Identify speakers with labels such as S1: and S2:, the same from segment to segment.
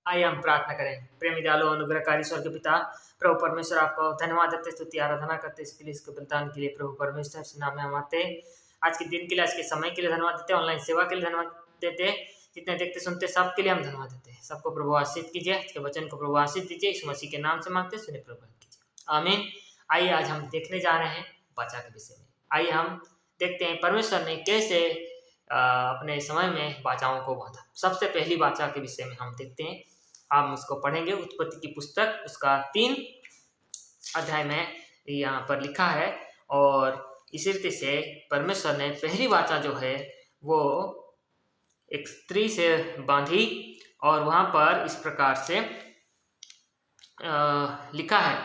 S1: आइए हम प्रार्थना करें। प्रेमी दयालु अनुग्रहकारी स्वर्ग पिता, प्रभु परमेश्वर आपको धन्यवाद देते, स्तुति आराधना करते इसके लिए, इसके बलिदान के लिए। प्रभु परमेश्वर इस नाम में हम आते हैं। आज के दिन के लिए, आज के समय के लिए धन्यवाद देते, ऑनलाइन सेवा के लिए धन्यवाद देते, जितने देखते सुनते सबके लिए हम धन्यवाद देते हैं। सबको प्रभु आशीष कीजिए, इसके वचन को प्रभु आशीष दीजिए, इस मसीह के नाम से मांगते, सुने प्रभु कीजिए, आमीन। आइए आज हम देखने जा रहे हैं वाचा के विषय में। आइए हम देखते हैं परमेश्वर ने कैसे अपने समय में वाचाओं को बांधा। सबसे पहली वाचा के विषय में हम देखते हैं, हम उसको पढ़ेंगे। उत्पत्ति की पुस्तक उसका 3 अध्याय में यहाँ पर लिखा है, और इस रीति से परमेश्वर ने पहली वाचा जो है वो एक स्त्री से बांधी, और वहाँ पर इस प्रकार से लिखा है,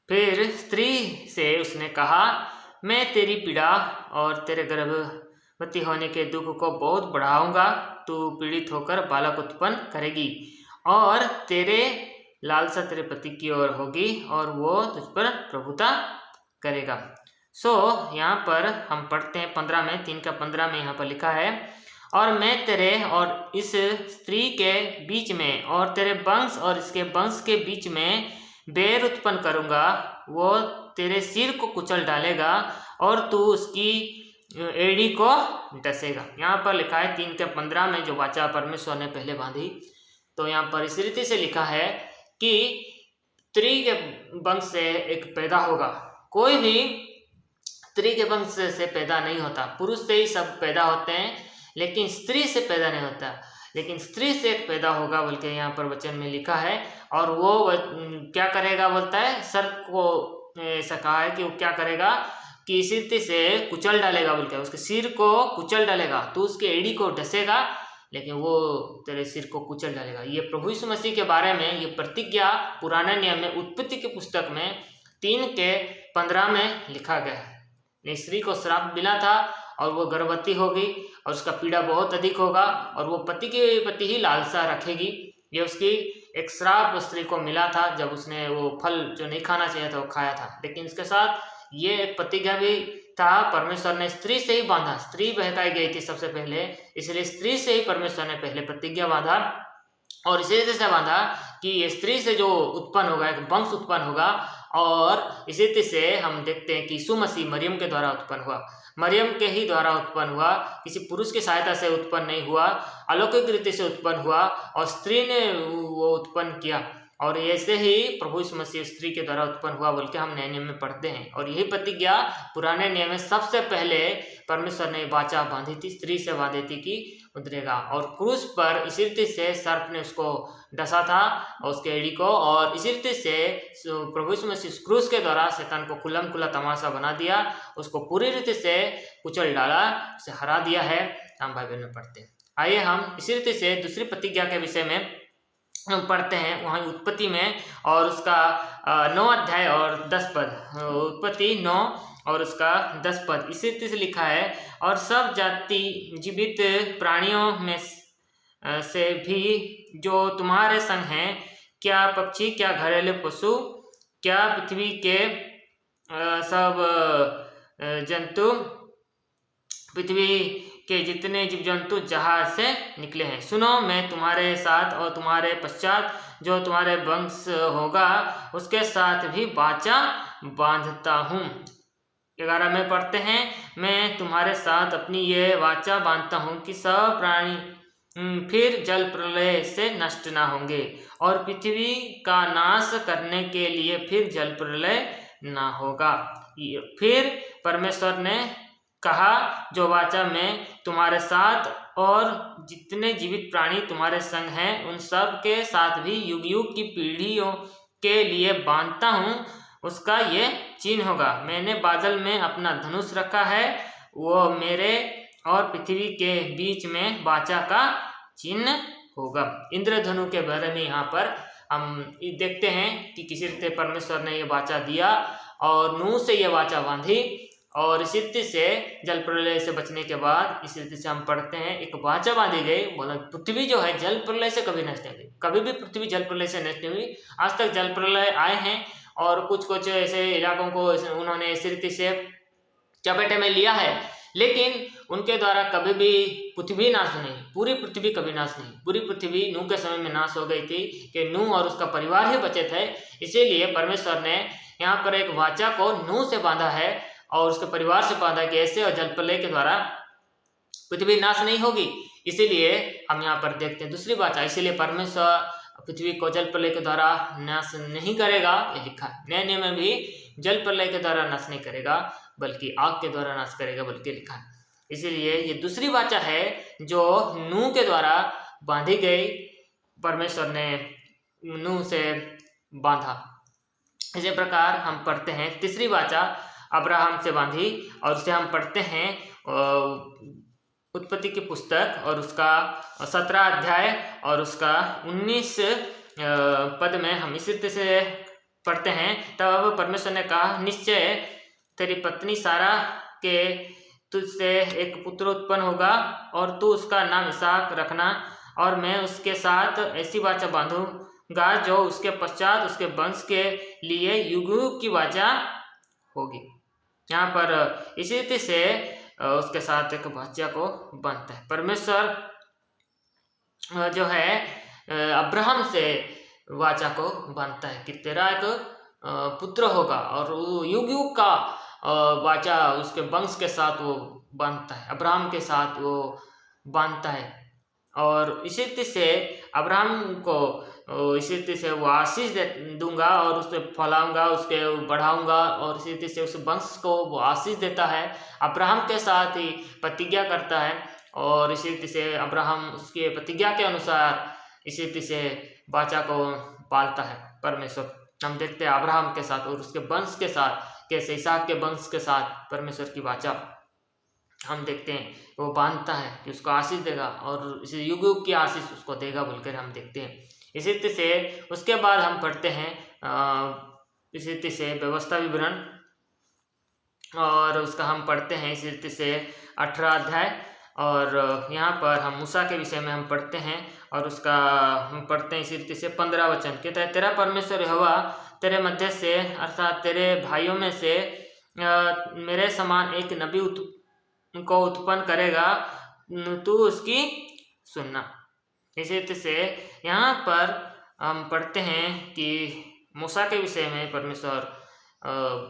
S1: फिर स्त्री से उसने कहा, मैं तेरी पीड़ा और तेरे गर्भवती होने के दुख को बहुत बढ़ाऊंगा। तू पीड़ित होकर बालक उत्पन्न करेगी, और तेरे लालसा तेरे पति की ओर होगी, और वो तुझ पर प्रभुता करेगा। यहाँ पर हम पढ़ते हैं 15 में, 3 का 15 में यहाँ पर लिखा है, और मैं तेरे और इस स्त्री के बीच में और तेरे वंश और इसके वंश के बीच में बैर उत्पन्न करूंगा। वो तेरे सिर को कुचल डालेगा और तू उसकी एड़ी को डसेगा। यहाँ पर लिखा है 3 के 15 में जो वाचा परमेश्वर ने पहले बांधी। तो यहाँ पर इस रीति से लिखा है कि स्त्री के वंश से एक पैदा होगा। कोई भी स्त्री के वंश से पैदा नहीं होता, पुरुष से ही सब पैदा होते हैं, लेकिन स्त्री से पैदा नहीं होता। लेकिन स्त्री से एक पैदा होगा बोल के यहाँ पर वचन में लिखा है। और वो क्या करेगा बोलता है, सर्प को ऐसा कहा है कि वो क्या करेगा कि इस रीति से कुचल डालेगा बोल के, उसके सिर को कुचल डालेगा। तो उसके एड़ी को डसेगा, लेकिन वो तेरे सिर को कुचल डालेगा। ये प्रभु यीशु मसीह के बारे में ये प्रतिज्ञा पुराने नियम में उत्पत्ति की पुस्तक में 3 के 15 में लिखा गया है। स्त्री को श्राप मिला था और वो गर्भवती होगी और उसका पीड़ा बहुत अधिक होगा, और वो पति के प्रति ही लालसा रखेगी। ये उसकी एक श्राप स्त्री को मिला था जब उसने वो फल जो नहीं खाना चाहिए था वो खाया था। लेकिन इसके साथ ये एक प्रतिज्ञा भी था, परमेश्वर ने स्त्री से ही बांधा। स्त्री बहकाई गई थी सबसे पहले, इसलिए स्त्री से ही परमेश्वर ने पहले प्रतिज्ञा बांधा, और इसी रीति से बांधा कि ये स्त्री से जो उत्पन्न होगा एक वंश उत्पन्न होगा। और इसी रीति से हम देखते हैं कि यीशु मसीह मरियम के द्वारा उत्पन्न हुआ, मरियम के ही द्वारा उत्पन्न हुआ, किसी पुरुष की सहायता से उत्पन्न नहीं हुआ, अलौकिक रीति से उत्पन्न हुआ और स्त्री ने वो उत्पन्न किया। और ऐसे ही प्रभु यीशु मसीह स्त्री के द्वारा उत्पन्न हुआ बोल के हम नए नियम में पढ़ते हैं। और यही प्रतिज्ञा पुराने नियम में सबसे पहले परमेश्वर ने वाचा बांधी थी, स्त्री से बांधी थी कि उतरेगा। और क्रूस पर इसी रीति से सर्प ने उसको डसा था और उसके एड़ी को, और इसी रीति से प्रभु यीशु मसीह क्रूस के द्वारा शैतान को खुल्लम खुल्ला तमाशा बना दिया, उसको पूरी रीति से कुचल डाला, उसे हरा दिया है। हम बाइबल में पढ़ते हैं। आइए हम इसी रीति से दूसरी प्रतिज्ञा के विषय में हम पढ़ते हैं वहाँ उत्पत्ति में, और उसका 9 अध्याय और 10 पद। उत्पत्ति 9 और उसका 10 पद इसी रीति से लिखा है, और सब जाति जीवित प्राणियों में से भी जो तुम्हारे संग हैं, क्या पक्षी, क्या घरेलू पशु, क्या पृथ्वी के सब जंतु, पृथ्वी के जितने जीव जंतु जहाज से निकले हैं, सुनो, मैं तुम्हारे साथ और तुम्हारे पश्चात जो तुम्हारे वंश होगा उसके साथ भी वाचा बांधता हूँ। 11 में पढ़ते हैं, मैं तुम्हारे साथ अपनी ये वाचा बांधता हूँ कि सब प्राणी फिर जल प्रलय से नष्ट ना होंगे, और पृथ्वी का नाश करने के लिए फिर जल प्रलय ना होगा। फिर परमेश्वर ने कहा, जो वाचा मैं तुम्हारे साथ और जितने जीवित प्राणी तुम्हारे संग हैं उन सब के साथ भी युग युग की पीढ़ियों के लिए बांधता हूँ, उसका ये चिन्ह होगा। मैंने बादल में अपना धनुष रखा है, वो मेरे और पृथ्वी के बीच में वाचा का चिन्ह होगा। इंद्रधनु के बारे में यहाँ पर हम देखते हैं कि किसी रीति परमेश्वर ने ये वाचा दिया और नूह से ये वाचा बांधी, और इस रीति से जल प्रलय से बचने के बाद इस रीति से हम पढ़ते हैं एक वाचा बांधी गई। बोला पृथ्वी जो है जल प्रलय से कभी नष्ट नहीं हुई, कभी भी पृथ्वी जल प्रलय से नष्ट नहीं हुई। आज तक जल प्रलय आए हैं और कुछ कुछ ऐसे इलाकों को उन्होंने इस रीति से चपेटे में लिया है, लेकिन उनके द्वारा कभी भी पृथ्वी नाश नहीं, पूरी पृथ्वी कभी नाश नहीं। पूरी पृथ्वी नूह के समय में नाश हो गई थी कि नूह और उसका परिवार ही बचे थे। इसीलिए परमेश्वर ने यहाँ पर एक वाचा को नूह से बांधा है और उसके परिवार से बांधा कि ऐसे और जलप्रलय के द्वारा पृथ्वी नाश नहीं होगी। इसीलिए हम यहाँ पर देखते हैं दूसरी वाचा, इसीलिए परमेश्वर पृथ्वी को जल प्रलय के द्वारा नाश नहीं करेगा, ये लिखा है। नए नियम में भी जल प्रलय के द्वारा नाश नहीं करेगा बल्कि आग के द्वारा नाश करेगा बल्कि लिखा है। इसीलिए ये दूसरी वाचा है जो नूह के द्वारा बांधी गई, परमेश्वर ने नूह से बांधा। इसी प्रकार हम पढ़ते हैं तीसरी वाचा अब्राहम से बांधी और उसे हम पढ़ते हैं उत्पत्ति की पुस्तक और उसका 17 अध्याय और उसका 19 पद में हम इसी तरह से पढ़ते हैं। तब परमेश्वर ने कहा, निश्चय तेरी पत्नी सारा के तुझसे एक पुत्र उत्पन्न होगा और तू उसका नाम इसहाक रखना और मैं उसके साथ ऐसी वाचा बांधूंगा जो उसके पश्चात उसके वंश के लिए युग युग की वाचा होगी। यहाँ पर इसी रीति से उसके साथ एक वाचा को बांधता है। परमेश्वर जो है अब्राहम से वाचा को बांधता है कि तेरा एक पुत्र होगा और युग युग का वाचा उसके वंश के साथ वो बांधता है, अब्राहम के साथ वो बांधता है। और इसी रीति से अब्राहम को इसी रीति से वो आशीष दूंगा और उसे फैलाऊंगा, उसके बढ़ाऊंगा और इसी रीति से उस वंश को वो आशीष देता है, अब्राहम के साथ ही प्रतिज्ञा करता है और इसी रीति से अब्राहम उसके प्रतिज्ञा के अनुसार इसी रीति से वाचा को पालता है परमेश्वर। हम देखते हैं अब्राहम के साथ और उसके वंश के साथ कैसे इसहाक के वंश के साथ परमेश्वर की वाचा हम देखते हैं वो बांधता है कि उसको आशीष देगा और इसे युग युग की आशीष उसको देगा बोलकर हम देखते हैं। इसी रीति से उसके बाद हम पढ़ते हैं इसी रीति से व्यवस्था विवरण और उसका हम पढ़ते हैं इसी रीति से 18 अध्याय और यहाँ पर हम मूसा के विषय में हम पढ़ते हैं और उसका हम पढ़ते हैं इसी रीति से 15 वचन कहता है, तेरा परमेश्वर यहोवा तेरे मध्य से अर्थात तेरे भाइयों में से मेरे समान एक नबी को उत्पन्न करेगा, तू उसकी सुनना। इसी रीति से यहाँ पर हम पढ़ते हैं कि मूसा के विषय में परमेश्वर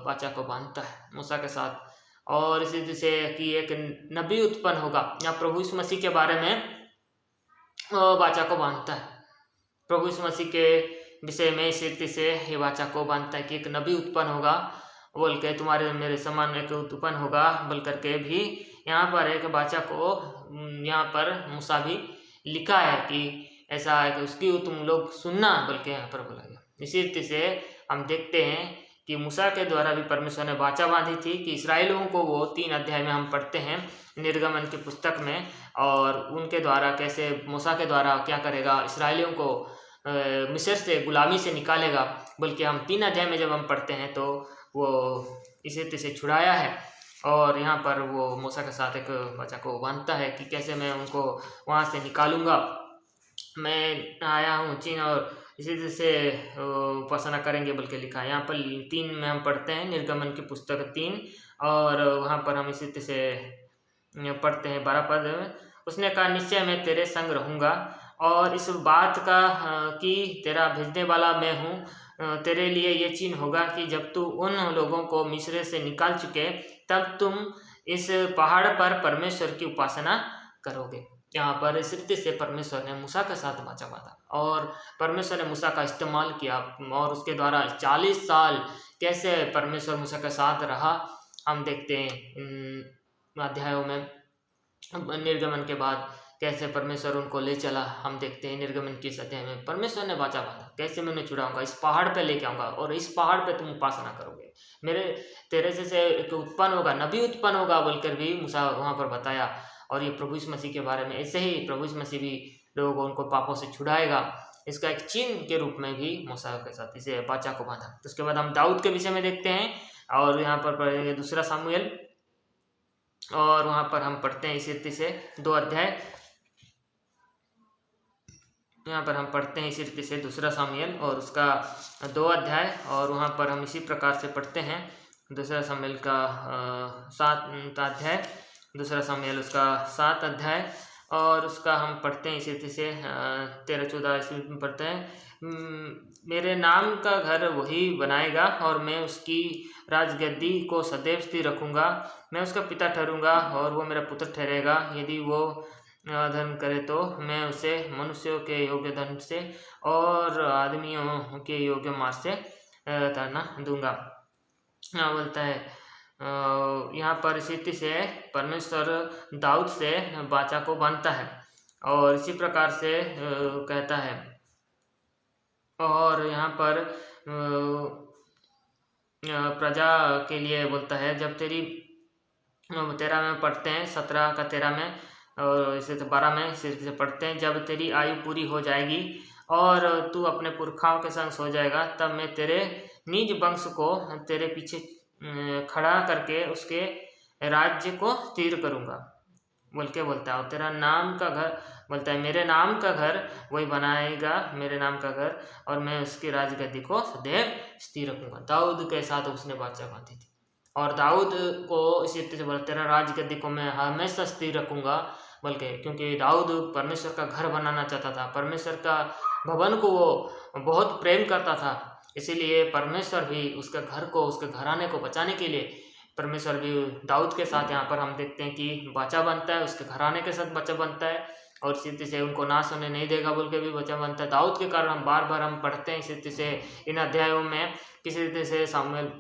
S1: वाचा को बांधता है मूसा के साथ और इसी रीति से कि एक नबी उत्पन्न होगा। यहाँ प्रभु यीशु मसीह के बारे में वाचा को बांधता है, प्रभु यीशु मसीह के विषय में इसी रीति से ये वाचा को बांधता है कि एक नबी उत्पन्न होगा बोल के, तुम्हारे मेरे समान एक उत्पन्न होगा बोल करके भी यहाँ पर एक वाचा को यहाँ पर मूसा भी लिखा है कि ऐसा है कि उसकी तुम लोग सुनना बोल के यहाँ पर बोला गया। इसी रीति से हम देखते हैं कि मूसा के द्वारा भी परमेश्वर ने वाचा बांधी थी कि इस्राएलियों को वो 3 अध्याय में हम पढ़ते हैं निर्गमन की पुस्तक में और उनके द्वारा कैसे मूसा के द्वारा क्या करेगा, इस्राएलियों को मिस्र से गुलामी से निकालेगा। बल्कि हम 3 अध्याय में जब हम पढ़ते हैं तो वो इसी रीति से छुड़ाया है और यहाँ पर वो मूसा के साथ एक वाचा को बांधता है कि कैसे मैं उनको वहाँ से निकालूंगा, मैं आया हूँ चीन और इसी तरह से उपासना करेंगे बल्कि लिखा है। यहाँ पर 3 में हम पढ़ते हैं निर्गमन की पुस्तक 3 और वहाँ पर हम इसी तरह से पढ़ते हैं 12 पद में, उसने कहा, निश्चय मैं तेरे संग रहूँगा और इस बात का कि तेरा भेजने वाला मैं हूँ, तेरे लिए ये चिन्ह होगा कि जब तू उन लोगों को मिस्र से निकाल चुके तब तुम इस पहाड़ पर परमेश्वर की उपासना करोगे। यहाँ पर इस रीति से परमेश्वर ने मूसा के साथ वाचा बांधा और परमेश्वर ने मूसा का इस्तेमाल किया और उसके द्वारा 40 साल कैसे परमेश्वर मूसा के साथ रहा हम देखते हैं इन अध्यायों में। निर्गमन के बाद कैसे परमेश्वर उनको ले चला हम देखते हैं निर्गमन के इस अध्याय में। परमेश्वर ने वाचा बांधा, कैसे मैं उन्हें छुड़ाऊंगा, इस पहाड़ पे लेके आऊँगा और इस पहाड़ पे तुम उपासना करोगे, मेरे तेरे से एक उत्पन्न होगा, नबी उत्पन्न होगा बोलकर भी मूसा वहाँ पर बताया। और ये प्रभु यीशु मसीह के बारे में ऐसे ही प्रभु यीशु मसीह भी लोगों को उनको पापों से छुड़ाएगा, इसका एक चिन्ह के रूप में भी मूसा के साथ इसे वाचा को बांधा। तो उसके बाद हम दाऊद के विषय में देखते हैं और यहाँ पर पढ़ेंगे 2 सामुएल और वहाँ पर हम पढ़ते हैं इसी रीति से 2 अध्याय, यहाँ पर हम पढ़ते हैं इसी रीति से 2 सामुएल और उसका 2 अध्याय और वहाँ पर हम इसी प्रकार से पढ़ते हैं 2 सामुएल का 7 अध्याय दूसरा शमूएल उसका 7 अध्याय और उसका हम पढ़ते हैं इसी रीति से 13-14 ईस्वी में पढ़ते हैं। मेरे नाम का घर वही बनाएगा और मैं उसकी राजगद्दी को सदैव स्थिर रखूँगा। मैं उसका पिता ठहरूँगा और वो मेरा पुत्र ठहरेगा। यदि वो धर्म करे तो मैं उसे मनुष्यों के योग्य धन से और आदमियों के योग्य मार्ग से ताड़ना दूंगा। बोलता है यहाँ पर इसी रीति से परमेश्वर दाऊद से वाचा को बांधता है और इसी प्रकार से कहता है। और यहाँ पर प्रजा के लिए बोलता है, जब 13 में पढ़ते हैं, 17 का 13 में और इसे 12 में से पढ़ते हैं, जब तेरी आयु पूरी हो जाएगी और तू अपने पुरखाओं के संग सो जाएगा, तब मैं तेरे निज वंश को तेरे पीछे खड़ा करके उसके राज्य को स्थिर करूँगा बोल के बोलता है। और तेरा नाम का घर बोलता है, मेरे नाम का घर वही बनाएगा, मेरे नाम का घर, और मैं उसकी राजगद्दी को सदैव स्थिर रखूँगा। दाऊद के साथ उसने वाचा बांधी थी और दाऊद को इसी तरह से बोला, तेरा राजगद्दी को मैं हमेशा स्थिर रखूँगा बोल के, क्योंकि दाऊद परमेश्वर का घर बनाना चाहता था, परमेश्वर का भवन को वो बहुत प्रेम करता था। इसीलिए परमेश्वर भी उसके घर को, उसके घराने को बचाने के लिए परमेश्वर भी दाऊद के साथ यहाँ पर हम देखते हैं कि वाचा बनता है, उसके घराने के साथ वाचा बनता है और इसी रीति से उनको नाश होने नहीं देगा बोल के भी वाचा बनता है। दाऊद के कारण हम बार बार हम पढ़ते हैं इसी रीति से इन अध्यायों में, किसी रीति से सामुएल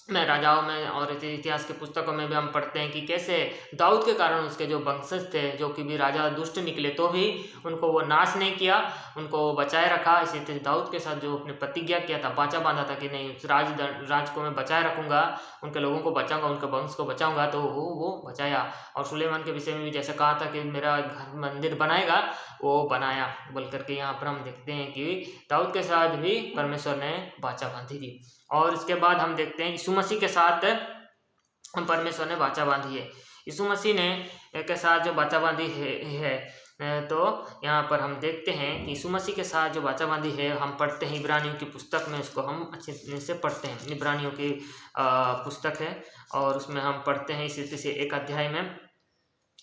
S1: में, राजाओं में और इतिहास के पुस्तकों में भी हम पढ़ते हैं कि कैसे दाऊद के कारण उसके जो वंशज थे, जो कि भी राजा दुष्ट निकले, तो भी उनको वो नाश नहीं किया, उनको बचाए रखा। इसी तरह दाऊद के साथ जो अपने प्रतिज्ञा किया था, वाचा बांधा था कि नहीं उस राज को मैं बचाए रखूँगा, उनके लोगों को बचाऊँगा, उनके वंश को बचाऊँगा, तो वो बचाया। और सुलेमान के विषय में भी जैसे कहा था कि मेरा घर मंदिर बनाएगा, वो बनाया बोल करके यहाँ पर हम देखते हैं कि दाऊद के साथ भी परमेश्वर ने वाचा बांधी थी। और इसके बाद हम देखते हैं यीशु मसीह के साथ परमेश्वर ने वाचा बांधी है। यीशु मसीह ने के साथ जो वाचा बांधी है तो यहाँ पर हम देखते हैं कि यीशु मसीह के साथ जो वाचा बांधी है, हम पढ़ते हैं इब्रानियों की पुस्तक में, इसको हम अच्छे से पढ़ते हैं। इब्रानियों की पुस्तक है और उसमें हम पढ़ते हैं इस रीति से 1 अध्याय में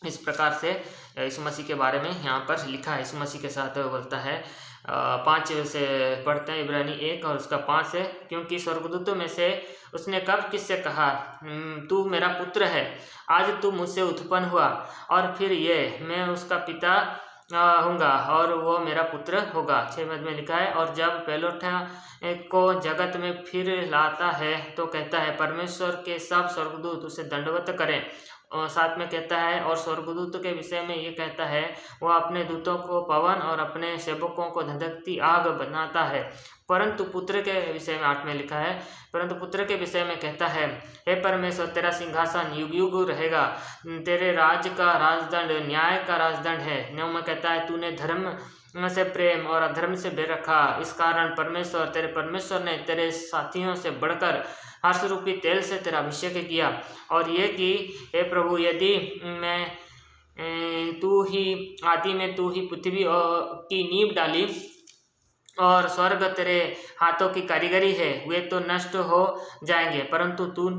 S1: इस प्रकार से यीशु मसीह के बारे में यहाँ पर लिखा है। यीशु मसीह के साथ बोलता है 5 से पढ़ते हैं, इब्रानी 1 और उसका 5 से, क्योंकि स्वर्गदूतों में से उसने कब किससे कहा, तू मेरा पुत्र है, आज तू मुझसे उत्पन्न हुआ, और फिर ये मैं उसका पिता होऊंगा और वो मेरा पुत्र होगा। 6 में लिखा है, और जब पहलोठा को जगत में फिर लाता है तो कहता है परमेश्वर के सब स्वर्गदूत उसे दंडवत करें। और साथ में कहता है, और स्वर्गदूत के विषय में ये कहता है, वह अपने दूतों को पवन और अपने सेवकों को धधकती आग बनाता है। परंतु पुत्र के विषय में 8 में लिखा है, परंतु पुत्र के विषय में कहता है, हे परमेश्वर तेरा सिंहासन युग युग रहेगा, तेरे राज का राजदंड न्याय का राजदंड है। 9 में कहता है, तूने धर्म से प्रेम और अधर्म से बेर रखा, इस कारण परमेश्वर तेरे परमेश्वर ने तेरे साथियों से बढ़कर हर्ष रूपी तेल से तेरा अभिषेक किया। और ये कि हे प्रभु, यदि मैं तू ही आदि में तू ही पृथ्वी की नींव डाली और स्वर्ग तेरे हाथों की कारीगरी है, वे तो नष्ट हो जाएंगे, परंतु तू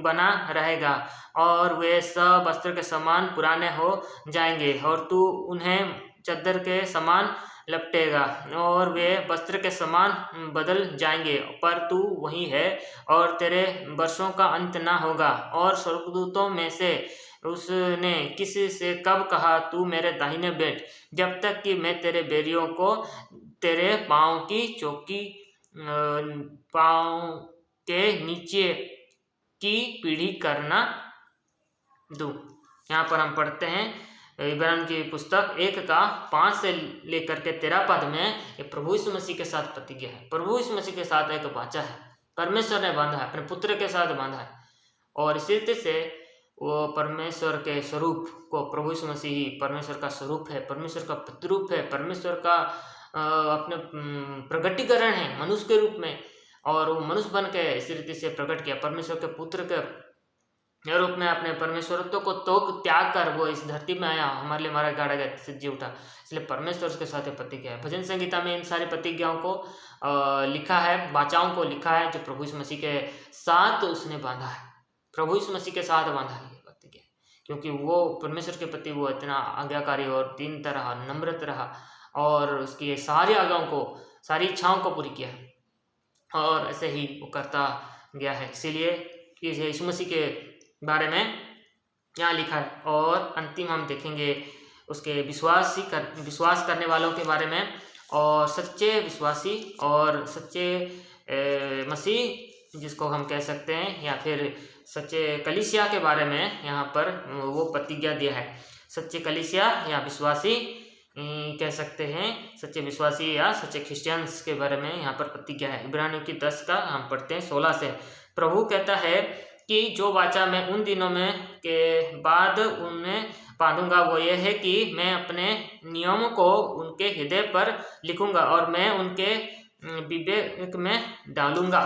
S1: बना रहेगा, और वे सब वस्त्र के समान पुराने हो जाएंगे, और तू उन्हें चद्दर के समान लपटेगा और वे वस्त्र के समान बदल जाएंगे, पर तू वही है और तेरे वर्षों का अंत ना होगा। और स्वर्गदूतों में से उसने किसी से कब कहा, तू मेरे दाहिने बैठ, जब तक कि मैं तेरे बैरियों को तेरे पाँव की चौकी, पाँव के नीचे की पीढ़ी करना दूँ। यहाँ पर हम पढ़ते हैं इब्रान की पुस्तक 1 का 5 से लेकर के 13 पद में, ये प्रभु यीशु मसीह के साथ प्रतिज्ञा है। प्रभु यीशु मसीह के साथ एक वाचा है, परमेश्वर ने बांधा है, अपने पुत्र के साथ बांधा है। और इसी रीति से वो परमेश्वर के स्वरूप को, प्रभु यीशु मसीह ही परमेश्वर का स्वरूप है, परमेश्वर का प्रतिरूप है, परमेश्वर का अपने प्रगटीकरण है मनुष्य के रूप में, और वो मनुष्य बन के इसी रीति से प्रकट किया। परमेश्वर के पुत्र के रूप में अपने परमेश्वरत्व को तो त्याग कर वो इस धरती में आया, हमारे लिए मारा गाड़ा गया, सिद्ध जी उठा, इसलिए परमेश्वर के साथ प्रतिज्ञा है। भजन संगीता में इन सारी प्रतिज्ञाओं को लिखा है, वाचाओं को लिखा है, जो प्रभु यीशु मसीह के साथ उसने बांधा है, प्रभु यीशु मसीह के साथ बांधा है ये प्रतिज्ञा, क्योंकि वो परमेश्वर के प्रति वो इतना आज्ञाकारी और दीनता रहा, नम्रत रहा और उसकी सारी आज्ञाओं को, सारी इच्छाओं को पूरी किया है और ऐसे ही वो करता गया है। इसीलिए यीशु मसीह के बारे में यहाँ लिखा है। और अंतिम हम देखेंगे उसके विश्वास करने वालों के बारे में, और सच्चे विश्वासी और सच्चे मसीह जिसको हम कह सकते हैं, या फिर सच्चे कलीसिया के बारे में यहाँ पर वो प्रतिज्ञा दिया है। सच्चे कलीसिया या विश्वासी कह सकते हैं, सच्चे विश्वासी या सच्चे क्रिश्चियंस के बारे में यहाँ पर प्रतिज्ञा है। इब्रानियों की 10 का हम पढ़ते हैं 16 से। प्रभु कहता है कि जो वाचा मैं उन दिनों में के बाद उनमें बांधूंगा वो ये है कि मैं अपने नियमों को उनके हृदय पर लिखूंगा और मैं उनके विवेक में डालूंगा।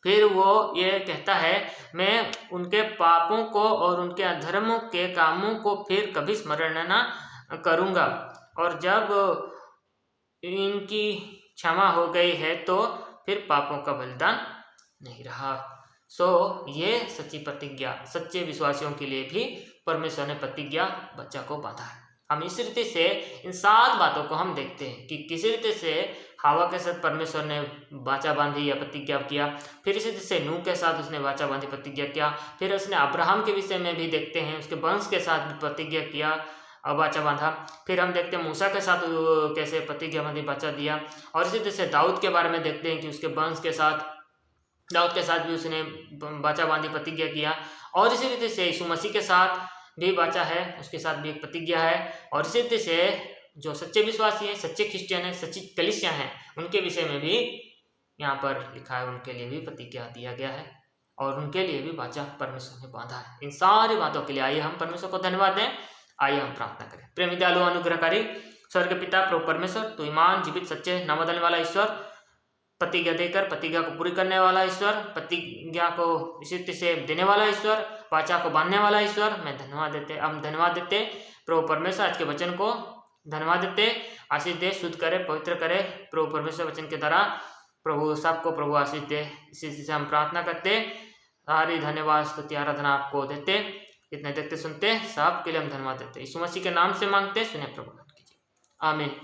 S1: फिर वो ये कहता है, मैं उनके पापों को और उनके अधर्मों के कामों को फिर कभी स्मरण न करूँगा, और जब इनकी क्षमा हो गई है तो फिर पापों का बलिदान नहीं रहा। ये सच्ची प्रतिज्ञा सच्चे विश्वासियों के लिए भी परमेश्वर ने प्रतिज्ञा बच्चा को बांधा है। हम इस रीति से इन 7 बातों को हम देखते हैं कि किस रीति से हवा के साथ परमेश्वर ने वाचा बांधी या प्रतिज्ञा किया, फिर इसी रीति से नूह के साथ उसने वाचा बांधी प्रतिज्ञा किया, फिर उसने अब्राहम के विषय में भी देखते हैं उसके वंश के साथ भी प्रतिज्ञा किया वाचा बांधा। फिर हम देखते हैं मूसा के साथ कैसे प्रतिज्ञा बांधी वाचा दिया, और इसी तरह से दाऊद के बारे में देखते हैं कि उसके वंश के साथ दाऊद के साथ भी उसने वाचा बांधी प्रतिज्ञा किया, और इसी रीति से यीशु मसीह के साथ भी वाचा है, उसके साथ भी एक प्रतिज्ञा है। और इसी रीति से जो सच्चे विश्वासी हैं, सच्चे क्रिश्चियन हैं, सच्ची कलीसिया हैं, उनके विषय में भी यहाँ पर लिखा है, उनके लिए भी प्रतिज्ञा दिया गया है और उनके लिए भी वाचा परमेश्वर ने बांधा है। इन सारी बातों के लिए आइए हम परमेश्वर को धन्यवाद दें। आइए हम प्रार्थना करें। प्रेमी दयालु अनुग्रहकारी स्वर्ग पिता प्रभु परमेश्वर, तू ईमान जीवित सच्चे न बदलने वाला ईश्वर, प्रतिज्ञा देकर प्रतिज्ञा को पूरी करने वाला ईश्वर, प्रतिज्ञा को इसी से देने वाला ईश्वर, वाचा को बांधने वाला ईश्वर, हम धन्यवाद देते प्रभु परमेश्वर। आज के वचन को धन्यवाद देते, आशीष दे, शुद्ध करे, पवित्र करे प्रभु परमेश्वर। वचन के द्वारा प्रभु सबको प्रभु आशीष दे, इसी से हम प्रार्थना करते। सारी धन्यवाद स्तुति आराधना आपको देते, इतने देखते सुनते सब के लिए हम धन्यवाद देते। यीशु मसीह के नाम से मांगते, सुने प्रभु कीजिए, आमीन।